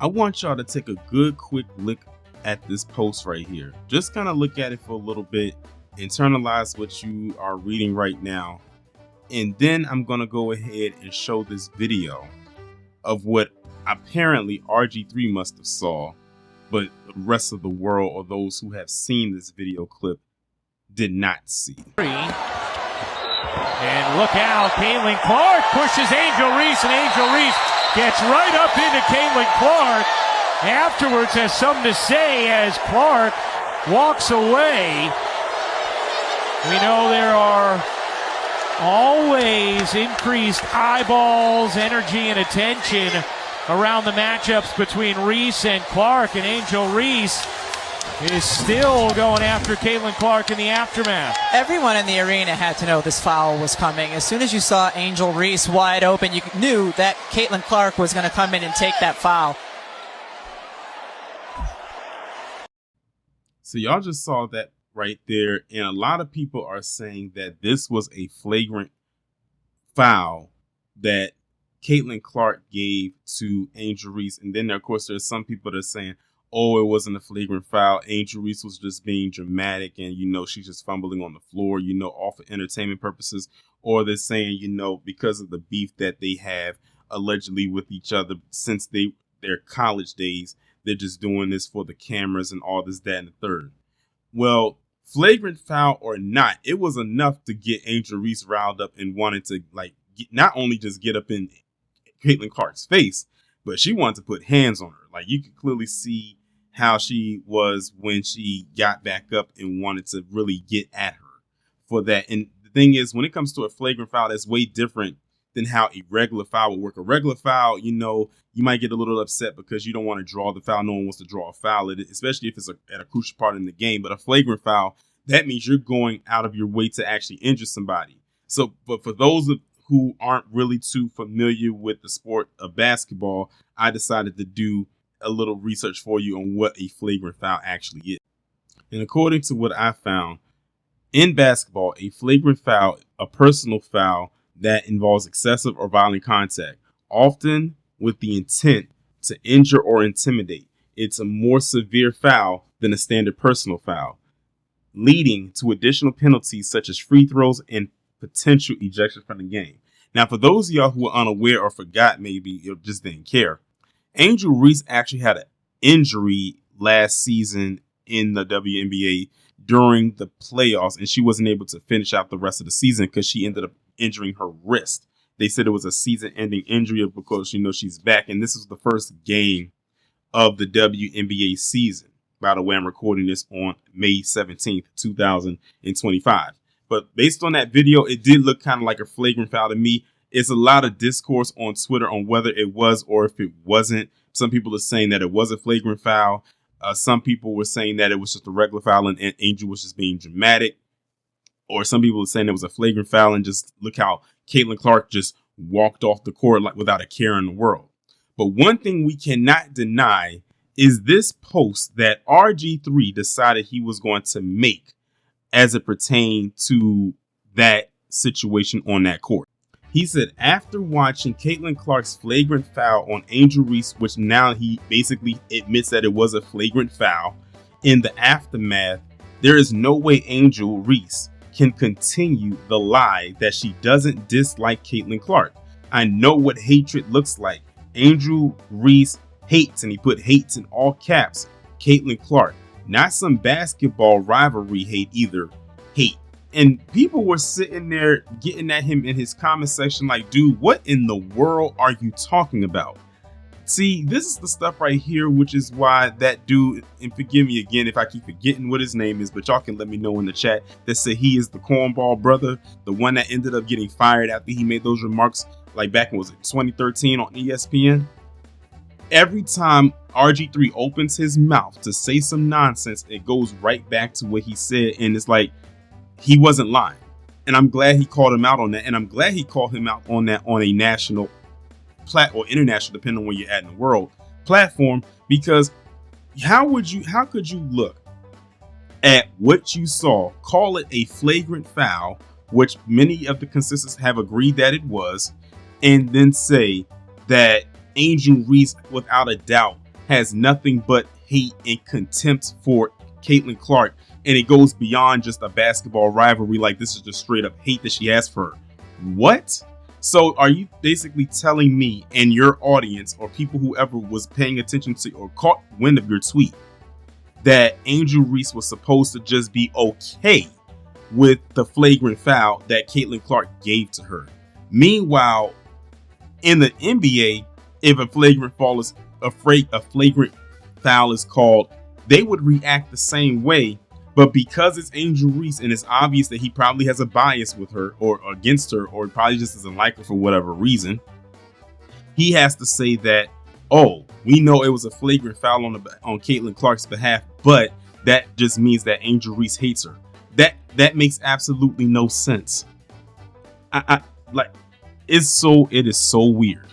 I want y'all to take a good quick look at this post right here. Just kind of look at it for a little bit, internalize what you are reading right now, and then I'm going to go ahead and show this video of what apparently RG3 must have saw, but the rest of the world, or those who have seen this video clip, did not see. And look out, Caitlin Clark pushes Angel Reese, and Angel Reese gets right up into Caitlin Clark. Afterwards has something to say as Clark walks away. We know there are always increased eyeballs, energy, and attention around the matchups between Reese and Clark, and Angel Reese is still going after Caitlin Clark in the aftermath. Everyone in the arena had to know this foul was coming. As soon as you saw Angel Reese wide open, you knew that Caitlin Clark was going to come in and take that foul. So y'all just saw that right there, and a lot of people are saying that this was a flagrant foul that Caitlin Clark gave to Angel Reese. And then, of course, there's some people that are saying, oh, it wasn't a flagrant foul. Angel Reese was just being dramatic, and, she's just fumbling on the floor, all for entertainment purposes. Or they're saying, because of the beef that they have allegedly with each other since their college days, they're just doing this for the cameras and all this, that, and the third. Well, flagrant foul or not, it was enough to get Angel Reese riled up and wanted to, not only just get up in Caitlin Clark's face, but she wanted to put hands on her. You could clearly see how she was when she got back up and wanted to really get at her for that. And the thing is, when it comes to a flagrant foul, that's way different than how a regular foul would work. A regular foul, you might get a little upset because you don't want to draw the foul. No one wants to draw a foul, especially if it's at a crucial part in the game. But a flagrant foul, that means you're going out of your way to actually injure somebody. So, but for those who aren't really too familiar with the sport of basketball, I decided to do a little research for you on what a flagrant foul actually is. And according to what I found, in basketball, a flagrant foul, a personal foul that involves excessive or violent contact, often with the intent to injure or intimidate. It's a more severe foul than a standard personal foul, leading to additional penalties such as free throws and potential ejection from the game. Now, for those of y'all who are unaware or forgot, maybe or just didn't care, Angel Reese actually had an injury last season in the WNBA during the playoffs, and she wasn't able to finish out the rest of the season because she ended up injuring her wrist. They said it was a season-ending injury because, she's back, and this is the first game of the WNBA season. By the way, I'm recording this on May 17th, 2025. But based on that video, it did look kind of like a flagrant foul to me. It's a lot of discourse on Twitter on whether it was or if it wasn't. Some people are saying that it was a flagrant foul. Some people were saying that it was just a regular foul and Angel was just being dramatic. Or some people are saying it was a flagrant foul and just look how Caitlin Clark just walked off the court without a care in the world. But one thing we cannot deny is this post that RG3 decided he was going to make as it pertained to that situation on that court. He said, after watching Caitlin Clark's flagrant foul on Angel Reese, which now he basically admits that it was a flagrant foul, in the aftermath, there is no way Angel Reese can continue the lie that she doesn't dislike Caitlin Clark. I know what hatred looks like. Angel Reese hates, and he put hates in all caps, Caitlin Clark. Not some basketball rivalry hate either. Hate. And people were sitting there getting at him in his comment section like, dude, what in the world are you talking about? See, this is the stuff right here, which is why that dude, and forgive me again if I keep forgetting what his name is, but y'all can let me know in the chat that said he is the cornball brother, the one that ended up getting fired after he made those remarks back in, was it 2013 on ESPN? Every time RG3 opens his mouth to say some nonsense, it goes right back to what he said, and it's like he wasn't lying. And I'm glad he called him out on that, and I'm glad he called him out on that on a national or international, depending on where you're at in the world, platform, because how could you look at what you saw, call it a flagrant foul, which many of the consensus have agreed that it was, and then say that Angel Reese, without a doubt, has nothing but hate and contempt for Caitlin Clark, and it goes beyond just a basketball rivalry. Like, this is just straight up hate that she has for her. What? So are you basically telling me and your audience, or people whoever was paying attention to or caught wind of your tweet, that Angel Reese was supposed to just be okay with the flagrant foul that Caitlin Clark gave to her? Meanwhile, in the NBA, if a flagrant foul is called, they would react the same way. But because it's Angel Reese and it's obvious that he probably has a bias with her or against her, or probably just doesn't like her for whatever reason, he has to say that, oh, we know it was a flagrant foul on Caitlin Clark's behalf, but that just means that Angel Reese hates her. That makes absolutely no sense. It is so weird.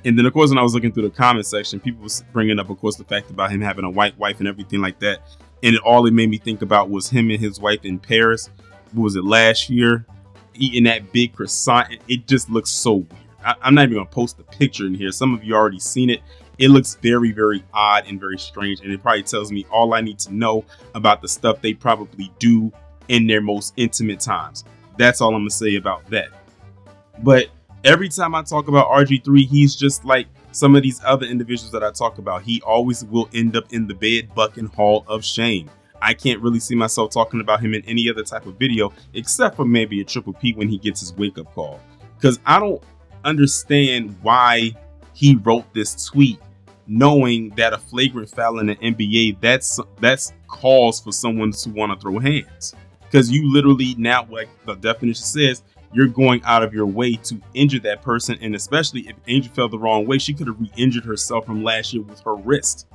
And then, of course, when I was looking through the comment section, people was bringing up, of course, the fact about him having a white wife and everything like that. And all it made me think about was him and his wife in Paris. What was it, last year? Eating that big croissant. It just looks so weird. I'm not even going to post the picture in here. Some of you already seen it. It looks very, very odd and very strange. And it probably tells me all I need to know about the stuff they probably do in their most intimate times. That's all I'm going to say about that. But every time I talk about RG3, he's just like some of these other individuals that I talk about. He always will end up in the bed bucking hall of shame. I can't really see myself talking about him in any other type of video, except for maybe a Triple P when he gets his wake up call. Because I don't understand why he wrote this tweet, knowing that a flagrant foul in the NBA, that's cause for someone to want to throw hands. Because you literally now, like the definition says, you're going out of your way to injure that person. And especially if Angel fell the wrong way, she could have re-injured herself from last year with her wrist.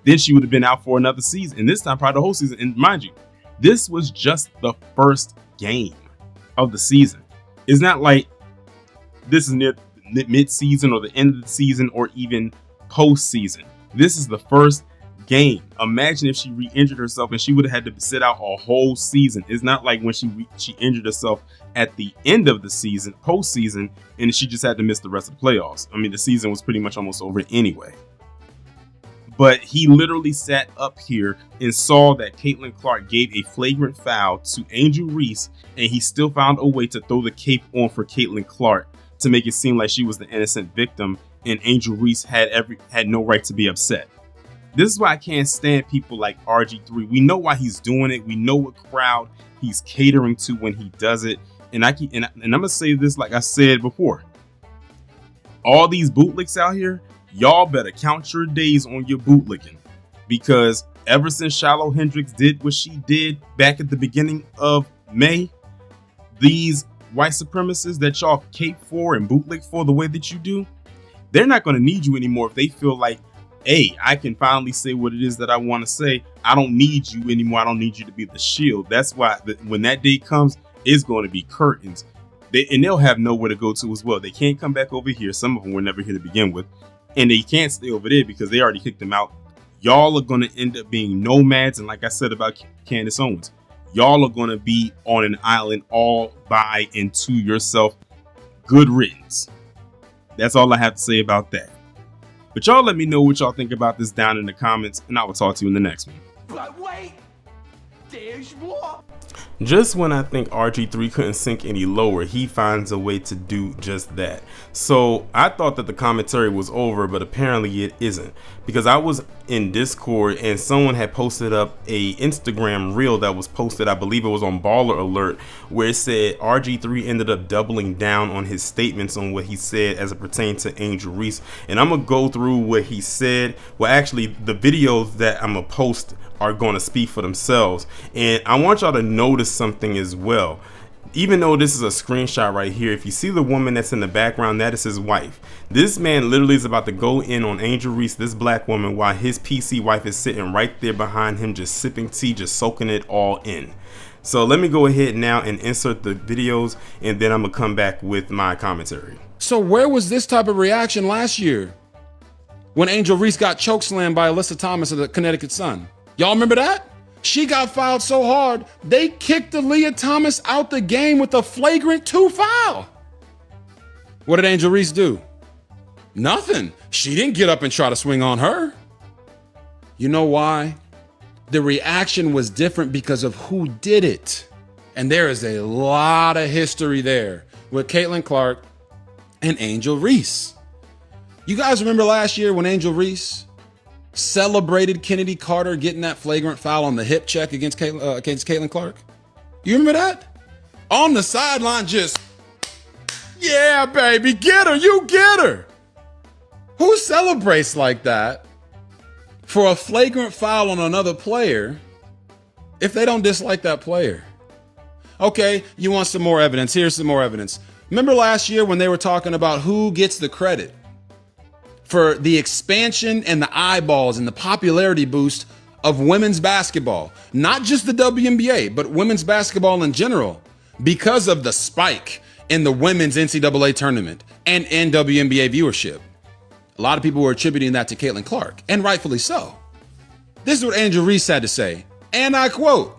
Then she would have been out for another season. And this time, probably the whole season. And mind you, this was just the first game of the season. It's not like this is near mid-season or the end of the season or even post-season. This is the first game. Imagine if she re-injured herself and she would have had to sit out a whole season. It's not like when she injured herself at the end of the season, post-season, and she just had to miss the rest of the playoffs. I mean, the season was pretty much almost over anyway. But he literally sat up here and saw that Caitlin Clark gave a flagrant foul to Angel Reese, and he still found a way to throw the cape on for Caitlin Clark to make it seem like she was the innocent victim, and Angel Reese had no right to be upset. This is why I can't stand people like RG3. We know why he's doing it. We know what crowd he's catering to when he does it. And I'm gonna say this like I said before. All these bootlicks out here, y'all better count your days on your bootlicking, because ever since Shiloh Hendricks did what she did back at the beginning of May, these white supremacists that y'all cape for and bootlick for the way that you do, they're not going to need you anymore if they feel like, hey, I can finally say what it is that I want to say. I don't need you anymore. I don't need you to be the shield. That's why when that day comes, it's going to be curtains. They'll have nowhere to go to as well. They can't come back over here. Some of them were never here to begin with. And they can't stay over there because they already kicked them out. Y'all are going to end up being nomads. And like I said about Candace Owens, y'all are going to be on an island all by and to yourself. Good riddance. That's all I have to say about that. But y'all let me know what y'all think about this down in the comments, and I will talk to you in the next one. But wait, there's more. Just when I think RG3 couldn't sink any lower, he finds a way to do just that. So I thought that the commentary was over, but apparently it isn't, because I was in Discord and someone had posted up a Instagram reel that was posted, I believe it was on Baller Alert, where it said RG3 ended up doubling down on his statements on what he said as it pertains to Angel Reese. And I'm gonna go through what he said. Well, actually, the videos that I'm gonna post are going to speak for themselves. And I want y'all to notice something as well. Even though this is a screenshot right here, if you see the woman that's in the background, that is his wife. This man literally is about to go in on Angel Reese, this black woman, while his PC wife is sitting right there behind him, just sipping tea, just soaking it all in. So let me go ahead now and insert the videos, and then I'm gonna come back with my commentary. So where was this type of reaction last year when Angel Reese got chokeslammed by Alyssa Thomas of the Connecticut Sun? Y'all remember that? She got fouled so hard, they kicked Aaliyah Thomas out the game with a flagrant 2 foul. What did Angel Reese do? Nothing. She didn't get up and try to swing on her. You know why? The reaction was different because of who did it. And there is a lot of history there with Caitlin Clark and Angel Reese. You guys remember last year when Angel Reese celebrated Kennedy Carter getting that flagrant foul on the hip check against Caitlin Clark? You remember that? On the sideline, just, yeah, baby, get her, you get her. Who celebrates like that for a flagrant foul on another player if they don't dislike that player? Okay, you want some more evidence? Here's some more evidence. Remember last year when they were talking about who gets the credit for the expansion and the eyeballs and the popularity boost of women's basketball? Not just the WNBA, but women's basketball in general, because of the spike in the women's NCAA tournament and in WNBA viewership. A lot of people were attributing that to Caitlin Clark, and rightfully so. This is what Angel Reese had to say, and I quote,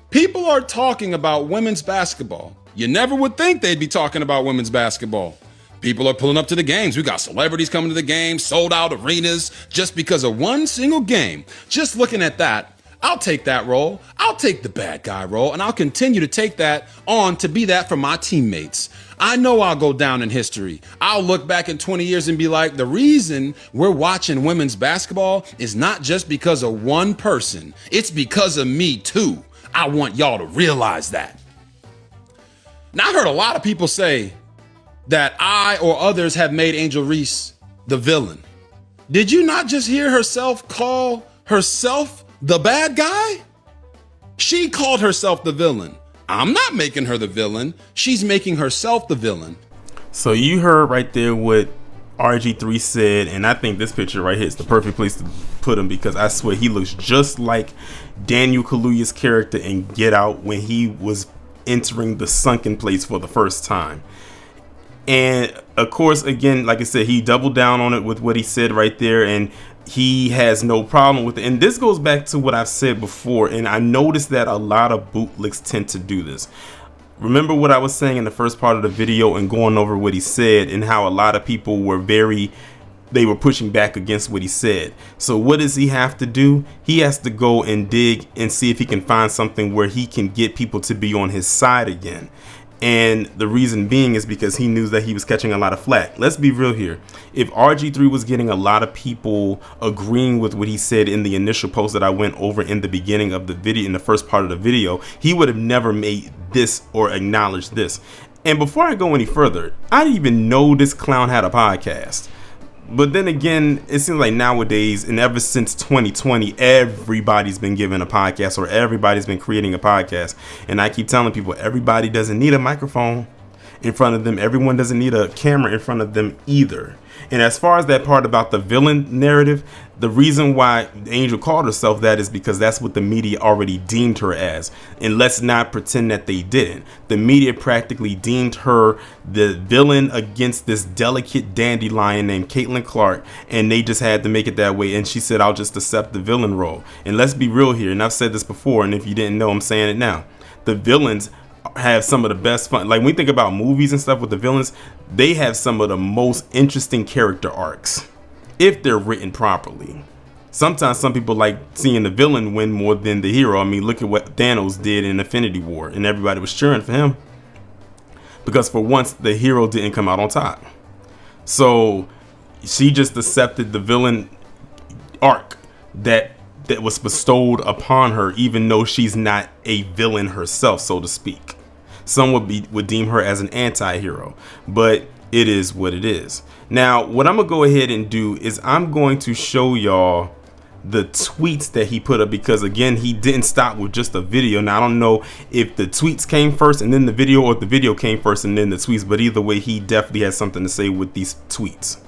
"People are talking about women's basketball. You never would think they'd be talking about women's basketball. People are pulling up to the games. We got celebrities coming to the games, sold out arenas just because of one single game. Just looking at that, I'll take that role. I'll take the bad guy role, and I'll continue to take that on to be that for my teammates. I know I'll go down in history. I'll look back in 20 years and be like, the reason we're watching women's basketball is not just because of one person. It's because of me too. I want y'all to realize that." Now, I heard a lot of people say that I or others have made Angel Reese the villain. Did you not just hear herself call herself the bad guy? She called herself the villain. I'm not making her the villain. She's making herself the villain. So you heard right there what RG3 said, and I think this picture right here is the perfect place to put him, because I swear he looks just like Daniel Kaluuya's character in Get Out when he was entering the sunken place for the first time. And of course, again, like I said, he doubled down on it with what he said right there, and he has no problem with it. And this goes back to what I've said before, and I noticed that a lot of bootlegs tend to do this. Remember what I was saying in the first part of the video and going over what he said, and how a lot of people were they were pushing back against what he said. So what does he have to do? He has to go and dig and see if he can find something where he can get people to be on his side again. And the reason being is because he knew that he was catching a lot of flack. Let's be real here. If RG3 was getting a lot of people agreeing with what he said in the initial post that I went over in the beginning of the video, in the first part of the video, he would have never made this or acknowledged this. And before I go any further, I didn't even know this clown had a podcast. But then again, it seems like nowadays, and ever since 2020, everybody's been given a podcast, or everybody's been creating a podcast. And I keep telling people, everybody doesn't need a microphone in front of them. Everyone doesn't need a camera in front of them either. And as far as that part about the villain narrative, the reason why Angel called herself that is because that's what the media already deemed her as. And let's not pretend that they didn't. The media practically deemed her the villain against this delicate dandelion named Caitlin Clark, and they just had to make it that way. And she said, I'll just accept the villain role. And let's be real here, and I've said this before, and if you didn't know, I'm saying it now. The villains have some of the best fun. Like when we think about movies and stuff with the villains, they have some of the most interesting character arcs if they're written properly. Sometimes some people like seeing the villain win more than the hero. I mean, look at what Thanos did in Infinity War, and everybody was cheering for him because for once the hero didn't come out on top. So she just accepted the villain arc that was bestowed upon her, even though she's not a villain herself, so to speak. Some would deem her as an anti-hero, but it is what it is. Now, what I'm gonna go ahead and do is I'm going to show y'all the tweets that he put up, because again, he didn't stop with just a video. Now, I don't know if the tweets came first and then the video, or if the video came first and then the tweets, but either way, he definitely has something to say with these tweets.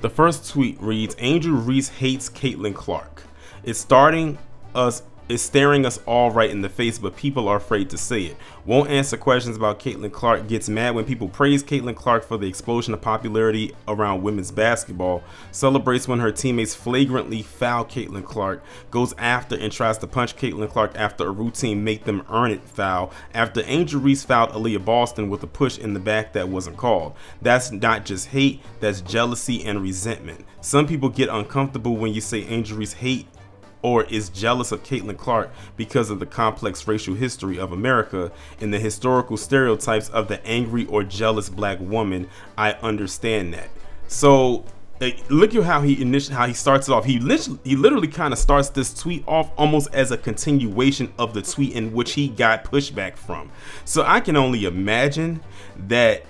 The first tweet reads, Angel Reese hates Caitlin Clark. It's staring us all right in the face, but people are afraid to say it. Won't answer questions about Caitlin Clark. Gets mad when people praise Caitlin Clark for the explosion of popularity around women's basketball. Celebrates when her teammates flagrantly foul Caitlin Clark. Goes after and tries to punch Caitlin Clark after a routine make them earn it foul. After Angel Reese fouled Aaliyah Boston with a push in the back that wasn't called. That's not just hate, that's jealousy and resentment. Some people get uncomfortable when you say Angel Reese hate or is jealous of Caitlin Clark because of the complex racial history of America and the historical stereotypes of the angry or jealous black woman. I understand that. So look at how he starts it off. He literally kind of starts this tweet off almost as a continuation of the tweet in which he got pushback from. So I can only imagine that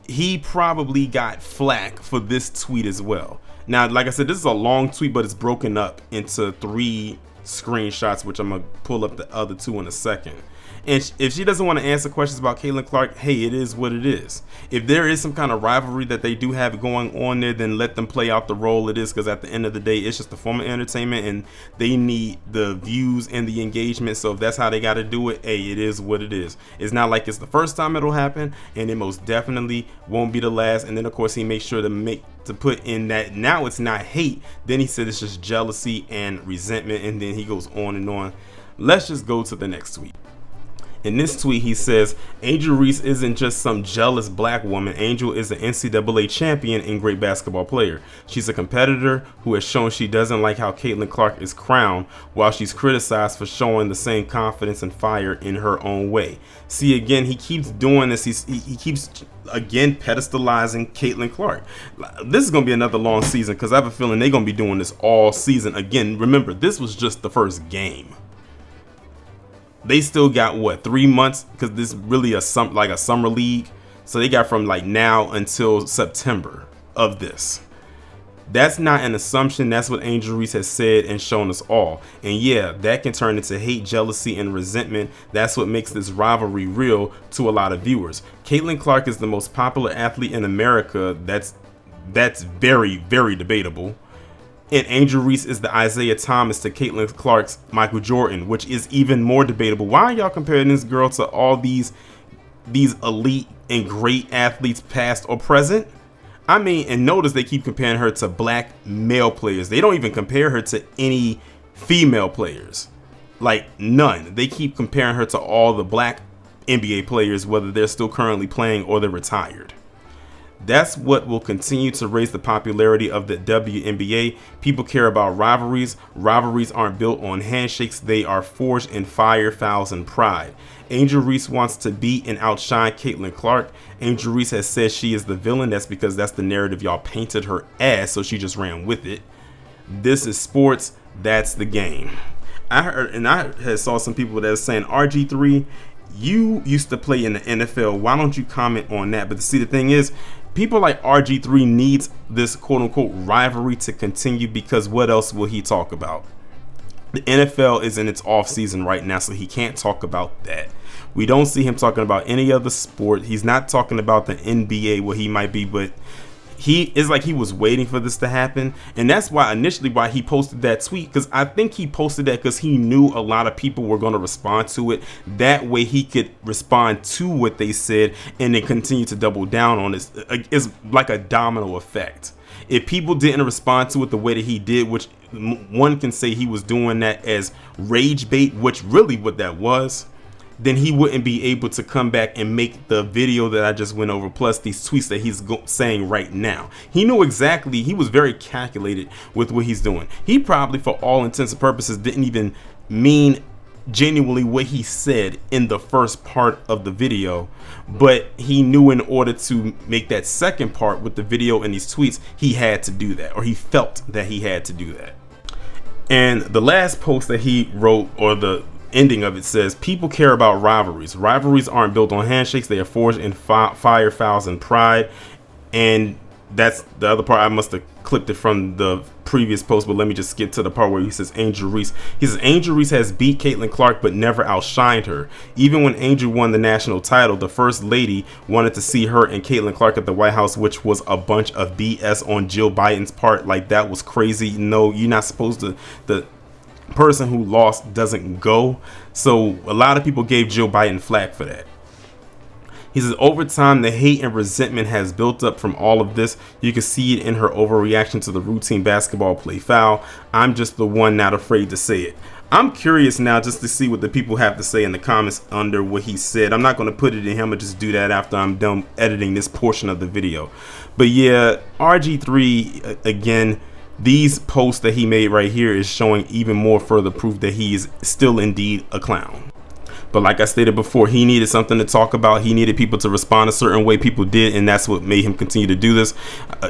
he probably got flack for this tweet as well. Now, like I said, this is a long tweet, but it's broken up into 3 screenshots, which I'm gonna pull up the other 2 in a second. And if she doesn't want to answer questions about Caitlin Clark, hey, it is what it is. If there is some kind of rivalry that they do have going on there, then let them play out the role it is, because at the end of the day, it's just a form of entertainment and they need the views and the engagement. So if that's how they got to do it, hey, it is what it is. It's not like it's the first time it'll happen, and it most definitely won't be the last. And then, of course, he makes sure to put in that now it's not hate. Then he said it's just jealousy and resentment, and then he goes on and on. Let's just go to the next tweet. In this tweet, he says, Angel Reese isn't just some jealous black woman. Angel is an NCAA champion and great basketball player. She's a competitor who has shown she doesn't like how Caitlin Clark is crowned, while she's criticized for showing the same confidence and fire in her own way. See, again, he keeps doing this. He keeps, again, pedestalizing Caitlin Clark. This is going to be another long season, because I have a feeling they're going to be doing this all season. Again, remember, this was just the first game. They still got what, 3 months, because this is really a summer league. So they got from like now until September of this. That's not an assumption. That's what Angel Reese has said and shown us all. And yeah, that can turn into hate, jealousy, and resentment. That's what makes this rivalry real to a lot of viewers. Caitlin Clark is the most popular athlete in America. That's very, very debatable. And Angel Reese is the Isaiah Thomas to Caitlin Clark's Michael Jordan, which is even more debatable. Why are y'all comparing this girl to all these elite and great athletes, past or present? I mean, and notice they keep comparing her to black male players. They don't even compare her to any female players. Like, none. They keep comparing her to all the black NBA players, whether they're still currently playing or they're retired. That's what will continue to raise the popularity of the WNBA. People care about rivalries. Rivalries aren't built on handshakes. They are forged in fire, fouls, and pride. Angel Reese wants to beat and outshine Caitlin Clark. Angel Reese has said she is the villain. That's because that's the narrative y'all painted her as, so she just ran with it. This is sports. That's the game. I had saw some people that are saying, RG3, you used to play in the NFL. Why don't you comment on that? But see, the thing is, people like RG3 needs this quote-unquote rivalry to continue, because what else will he talk about? The NFL is in its off season right now, so he can't talk about that. We don't see him talking about any other sport. He's not talking about the NBA, where he might be, but he is like he was waiting for this to happen. And that's why initially why he posted that tweet, because I think he posted that because he knew a lot of people were going to respond to it. That way he could respond to what they said and then continue to double down on this. It's like a domino effect. If people didn't respond to it the way that he did, which one can say he was doing that as rage bait, which really what that was, then he wouldn't be able to come back and make the video that I just went over, plus these tweets that he's saying right now. He knew exactly, he was very calculated with what he's doing. He probably, for all intents and purposes, didn't even mean genuinely what he said in the first part of the video, but he knew in order to make that second part with the video and these tweets, he had to do that, or he felt that he had to do that. And the last post that he wrote, or the ending of it, says, people care about rivalries. Rivalries aren't built on handshakes. They are forged in fire, fouls, and pride. And that's the other part. I must have clipped it from the previous post, but let me just skip to the part where he says Angel Reese. He says Angel Reese has beat Caitlin Clark but never outshined her. Even when Angel won the national title, the first lady wanted to see her and Caitlin Clark at the White House, which was a bunch of BS on Jill Biden's part. Like, that was crazy. No, you're not supposed to. The person who lost doesn't go. So a lot of people gave Jill Biden flack for that. He says, over time, the hate and resentment has built up from all of this. You can see it in her overreaction to the routine basketball play foul. I'm just the one not afraid to say it. I'm curious now just to see what the people have to say in the comments under what he said. I'm not going to put it in him. I'll just do that after I'm done editing this portion of the video. But yeah, RG3, again, these posts that he made right here is showing even more further proof that he is still indeed a clown. But like I stated before, he needed something to talk about. He needed people to respond a certain way. People did, and that's what made him continue to do this.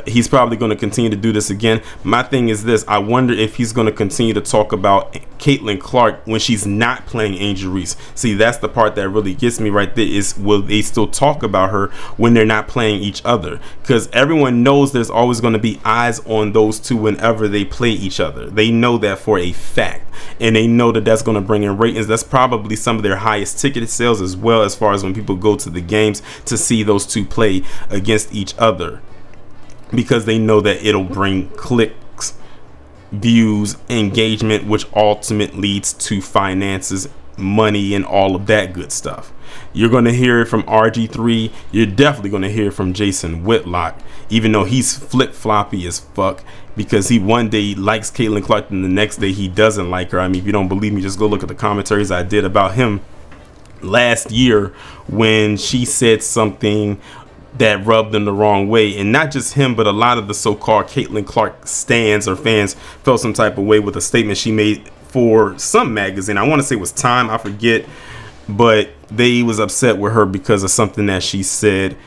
He's probably going to continue to do this again. My thing is this. I wonder if he's going to continue to talk about Caitlin Clark when she's not playing Angel Reese. See, that's the part that really gets me right there, is will they still talk about her when they're not playing each other? Because everyone knows there's always going to be eyes on those two whenever they play each other. They know that for a fact. And they know that that's going to bring in ratings. That's probably some of their highest ticket sales, as well, as far as when people go to the games to see those two play against each other, because they know that it'll bring clicks, views, engagement, which ultimately leads to finances, money, and all of that good stuff. You're going to hear it from RG3. You're definitely going to hear it from Jason Whitlock, even though he's flip-floppy as fuck, because he one day likes Caitlin Clark and the next day he doesn't like her. I mean, if you don't believe me, just go look at the commentaries I did about him last year when she said something that rubbed him the wrong way. And not just him, but a lot of the so-called Caitlin Clark stans or fans felt some type of way with a statement she made for some magazine. I want to say it was Time, I forget, but they was upset with her because of something that she said,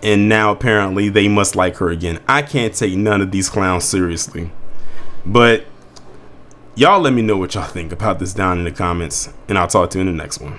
and now apparently they must like her again. I can't take none of these clowns seriously, but y'all let me know what y'all think about this down in the comments, and I'll talk to you in the next one.